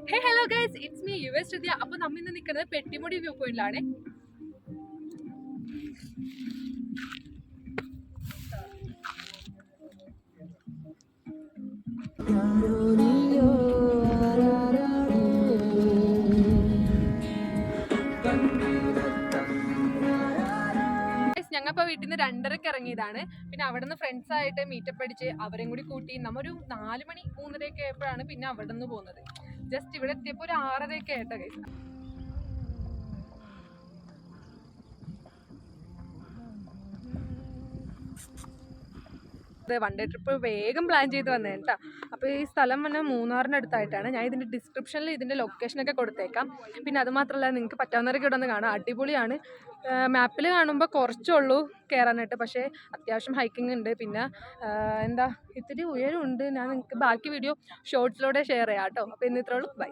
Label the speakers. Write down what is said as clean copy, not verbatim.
Speaker 1: Hey hello guys, it's me യുഎസ് ശ്രുതി. അപ്പോൾ നമ്മൾ ഇന്ന് നിൽക്കുന്നത് പെട്ടിമുടി വ്യൂ പോയിന്റിലാണ്. ഞങ്ങളിപ്പോൾ വീട്ടിൽ നിന്ന് 2:30 ഇറങ്ങിയതാണ്. പിന്നെ അവിടെ നിന്ന് ഫ്രണ്ട്സ് ആയിട്ട് മീറ്റപ്പ് അടിച്ച് അവരെയും കൂടി കൂട്ടി നമ്മൊരു 4 മണി 3:30 ആയപ്പോഴാണ് പിന്നെ അവിടെ നിന്ന് പോകുന്നത്. ജസ്റ്റ് ഇവിടെ എത്തിയപ്പോൾ ഒരു 6:30 ആയിട്ടോ ഗൈസ്. വൺ ഡേ ട്രിപ്പ് വേഗം പ്ലാൻ ചെയ്ത് വന്നേ കേട്ടോ. അപ്പോൾ ഈ സ്ഥലം വന്ന് മൂന്നാറിൻ്റെ അടുത്തായിട്ടാണ്. ഞാൻ ഇതിൻ്റെ ഡിസ്ക്രിപ്ഷനിൽ ഇതിൻ്റെ ലൊക്കേഷനൊക്കെ കൊടുത്തേക്കാം. പിന്നെ അതുമാത്രമല്ല, നിങ്ങൾക്ക് പറ്റാവുന്നവരൊക്കെ ഇവിടെ ഒന്ന് കാണാം, അടിപൊളിയാണ്. മാപ്പിൽ കാണുമ്പോൾ കുറച്ചുള്ളൂ കയറാനായിട്ട്, പക്ഷേ അത്യാവശ്യം ഹൈക്കിംഗ് ഉണ്ട്. പിന്നെ എന്താ ഇത്തിരി ഉയരമുണ്ട്. ഞാൻ നിങ്ങൾക്ക് ബാക്കി വീഡിയോ ഷോർട്സിലൂടെ ഷെയർ ചെയ്യാം കേട്ടോ. അപ്പോൾ ഇന്ന് ഇത്രേ ഉള്ളൂ. ബൈ.